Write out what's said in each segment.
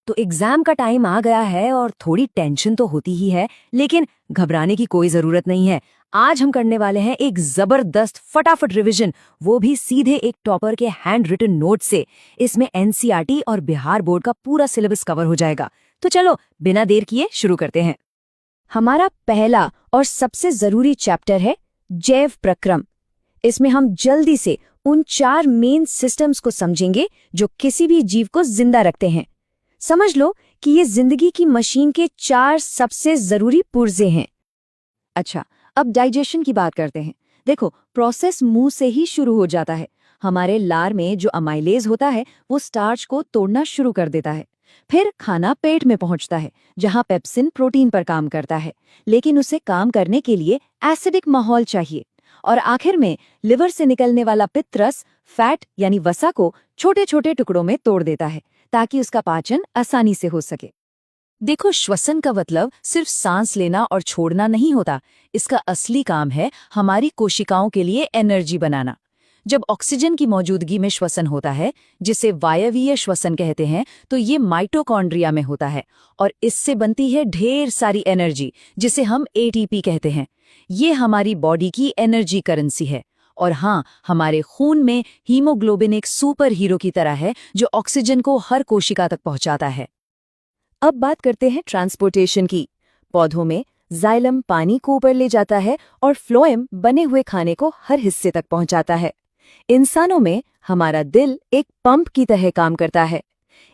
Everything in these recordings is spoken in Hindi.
तो एग्जाम का टाइम आ गया है और थोड़ी टेंशन तो होती ही है, लेकिन घबराने की कोई जरूरत नहीं है। आज हम करने वाले हैं एक जबरदस्त फटाफट रिवीजन, वो भी सीधे एक टॉपर के हैंड रिटन नोट से। इसमें एनसीईआरटी और बिहार बोर्ड का पूरा सिलेबस कवर हो जाएगा। तो चलो बिना देर किए शुरू करते हैं। हमारा पहला और सबसे जरूरी चैप्टर है जैव प्रक्रम। इसमें हम जल्दी से उन 4 मेन सिस्टम्स को समझेंगे जो किसी भी जीव को जिंदा रखते हैं। समझ लो कि ये जिंदगी की मशीन के 4 सबसे जरूरी पुर्जे हैं। अच्छा, अब डाइजेशन की बात करते हैं। देखो, प्रोसेस मुंह से ही शुरू हो जाता है। हमारे लार में जो अमाइलेज होता है वो स्टार्च को तोड़ना शुरू कर देता है। फिर खाना पेट में पहुंचता है, जहां पेप्सिन प्रोटीन पर काम करता है, लेकिन उसे काम करने के लिए एसिडिक माहौल चाहिए। और आखिर में लिवर से निकलने वाला पित्त-रस फैट यानी वसा को छोटे छोटे टुकड़ों में तोड़ देता है, ताकि उसका पाचन आसानी से हो सके। देखो, श्वसन का मतलब सिर्फ सांस लेना और छोड़ना नहीं होता। इसका असली काम है हमारी कोशिकाओं के लिए एनर्जी बनाना। जब ऑक्सीजन की मौजूदगी में श्वसन होता है, जिसे वायवीय श्वसन कहते हैं, तो ये माइटोकॉन्ड्रिया में होता है और इससे बनती है ढेर सारी एनर्जी, जिसे हम एटीपी कहते हैं। ये हमारी बॉडी की एनर्जी करेंसी है। और हाँ, हमारे खून में हीमोग्लोबिन एक सुपर हीरो की तरह है, जो ऑक्सीजन को हर कोशिका तक पहुंचाता है। अब बात करते हैं ट्रांसपोर्टेशन की। पौधों में जाइलम पानी को ऊपर ले जाता है और फ्लोएम बने हुए खाने को हर हिस्से तक पहुंचाता है। इंसानों में हमारा दिल एक पंप की तरह काम करता है।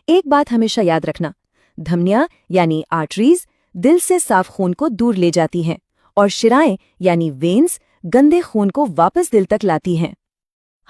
एक बात हमेशा याद रखना, धमनियां यानी आर्टरीज दिल से साफ खून को दूर ले जाती हैं और शिराएं यानी वेन्स गंदे खून को वापस दिल तक लाती हैं।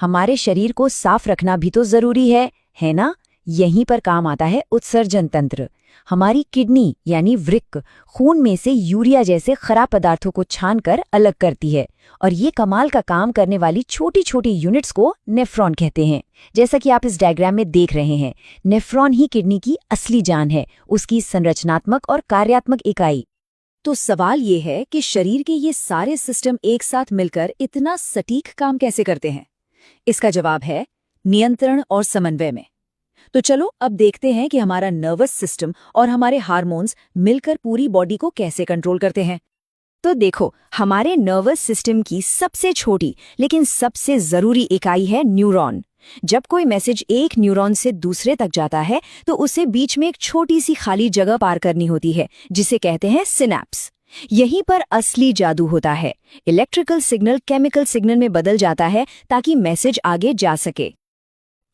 हमारे शरीर को साफ रखना भी तो जरूरी है ना? यहीं पर काम आता है उत्सर्जन तंत्र। हमारी किडनी यानी वृक्क खून में से यूरिया जैसे खराब पदार्थों को छानकर अलग करती है, और ये कमाल का काम करने वाली छोटी छोटी यूनिट्स को नेफ्रॉन कहते हैं। जैसा कि आप इस डायग्राम में देख रहे हैं, नेफ्रॉन ही किडनी की असली जान है, उसकी संरचनात्मक और कार्यात्मक इकाई। तो सवाल ये है कि शरीर के ये सारे सिस्टम एक साथ मिलकर इतना सटीक काम कैसे करते हैं? इसका जवाब है नियंत्रण और समन्वय में। तो चलो अब देखते हैं कि हमारा नर्वस सिस्टम और हमारे हार्मोन्स मिलकर पूरी बॉडी को कैसे कंट्रोल करते हैं। तो देखो, हमारे नर्वस सिस्टम की सबसे छोटी लेकिन सबसे जरूरी इकाई है न्यूरॉन। जब कोई मैसेज एक न्यूरॉन से दूसरे तक जाता है, तो उसे बीच में एक छोटी सी खाली जगह पार करनी होती है, जिसे कहते हैं सिनैप्स। यहीं पर असली जादू होता है। इलेक्ट्रिकल सिग्नल केमिकल सिग्नल में बदल जाता है ताकि मैसेज आगे जा सके।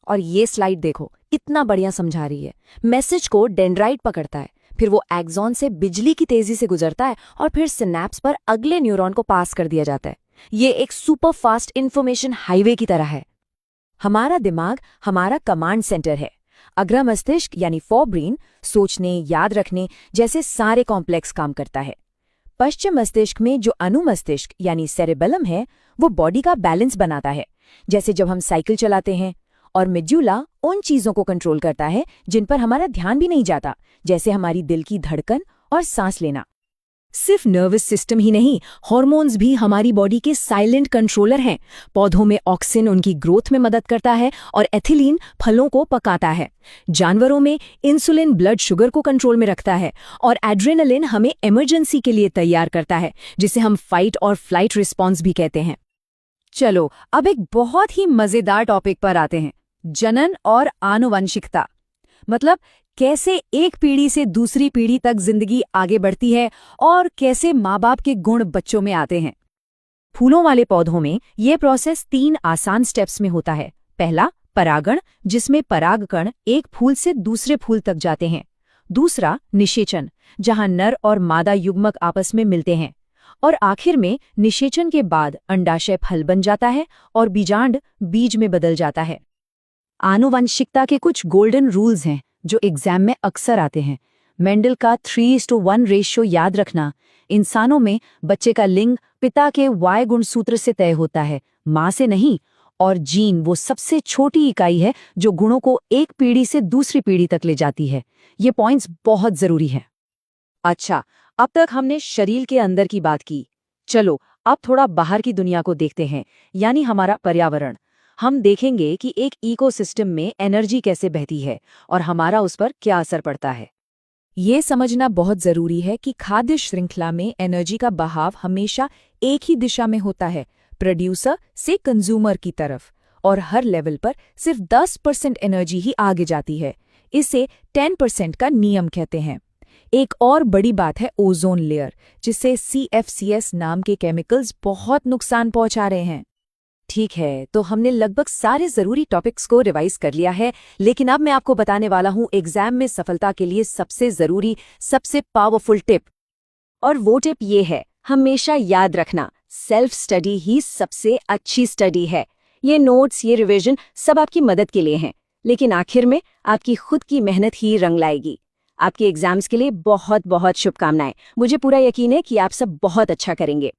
और ये स्लाइड देखो, इतना बढ़िया समझा रही है। मैसेज को डेंड्राइट पकड़ता है, फिर वो एक्सॉन से बिजली की तेजी से गुजरता है और फिर सिनैप्स पर अगले न्यूरॉन को पास कर दिया जाता है। ये एक सुपर फास्ट इंफॉर्मेशन हाईवे की तरह है। हमारा दिमाग हमारा कमांड सेंटर है। अग्र मस्तिष्क यानी फोरब्रेन सोचने, याद रखने जैसे सारे कॉम्प्लेक्स काम करता है। पश्चिम मस्तिष्क में जो अनुमस्तिष्क यानी सेरेबेलम है, वो बॉडी का बैलेंस बनाता है, जैसे जब हम साइकिल चलाते हैं। और मेडुला उन चीजों को कंट्रोल करता है जिन पर हमारा ध्यान भी नहीं जाता, जैसे हमारी दिल की धड़कन और सांस लेना। सिर्फ नर्वस सिस्टम ही नहीं, हार्मोन्स भी हमारी बॉडी के साइलेंट कंट्रोलर हैं। पौधों में ऑक्सिन उनकी ग्रोथ में मदद करता है और एथिलीन फलों को पकाता है। जानवरों में इंसुलिन ब्लड शुगर को कंट्रोल में रखता है और एड्रेनलिन हमें इमरजेंसी के लिए तैयार करता है, जिसे हम फाइट और फ्लाइट रिस्पॉन्स भी कहते हैं। चलो अब एक बहुत ही मजेदार टॉपिक पर आते हैं, जनन और आनुवंशिकता। मतलब कैसे एक पीढ़ी से दूसरी पीढ़ी तक जिंदगी आगे बढ़ती है और कैसे माँ बाप के गुण बच्चों में आते हैं। फूलों वाले पौधों में यह प्रोसेस 3 आसान स्टेप्स में होता है। पहला, परागण, जिसमें परागकण एक फूल से दूसरे फूल तक जाते हैं। दूसरा, निषेचन, जहां नर और मादा युग्मक आपस में मिलते हैं। और आखिर में निषेचन के बाद अंडाशय फल बन जाता है और बीजांड बीज में बदल जाता है। आनुवंशिकता के कुछ गोल्डन रूल्स हैं जो एग्जाम में अक्सर आते हैं। मेंडल का 3:1 रेशियो याद रखना। इंसानों में बच्चे का लिंग पिता के Y गुणसूत्र से तय होता है, माँ से नहीं। और जीन वो सबसे छोटी इकाई है जो गुणों को एक पीढ़ी से दूसरी पीढ़ी तक ले जाती है। ये पॉइंट्स बहुत जरूरी हैं। अच्छा, अब तक हमने शरीर के अंदर की बात की। चलो अब थोड़ा बाहर की दुनिया को देखते हैं, यानी हमारा पर्यावरण। हम देखेंगे कि एक इकोसिस्टम में एनर्जी कैसे बहती है और हमारा उस पर क्या असर पड़ता है। ये समझना बहुत जरूरी है कि खाद्य श्रृंखला में एनर्जी का बहाव हमेशा एक ही दिशा में होता है, प्रोड्यूसर से कंज्यूमर की तरफ, और हर लेवल पर सिर्फ 10% एनर्जी ही आगे जाती है। इसे 10% का नियम कहते हैं। एक और बड़ी बात है ओजोन लेयर, जिसे CFCS नाम के केमिकल्स बहुत नुकसान पहुंचा रहे हैं। ठीक है, तो हमने लगभग सारे जरूरी टॉपिक्स को रिवाइज कर लिया है, लेकिन अब मैं आपको बताने वाला हूं एग्जाम में सफलता के लिए सबसे जरूरी, सबसे पावरफुल टिप। और वो टिप ये है, हमेशा याद रखना, सेल्फ स्टडी ही सबसे अच्छी स्टडी है। ये नोट्स, ये रिवीजन सब आपकी मदद के लिए हैं, लेकिन आखिर में आपकी खुद की मेहनत ही रंग लाएगी। आपके एग्जाम्स के लिए बहुत बहुत शुभकामनाएं। मुझे पूरा यकीन है कि आप सब बहुत अच्छा करेंगे।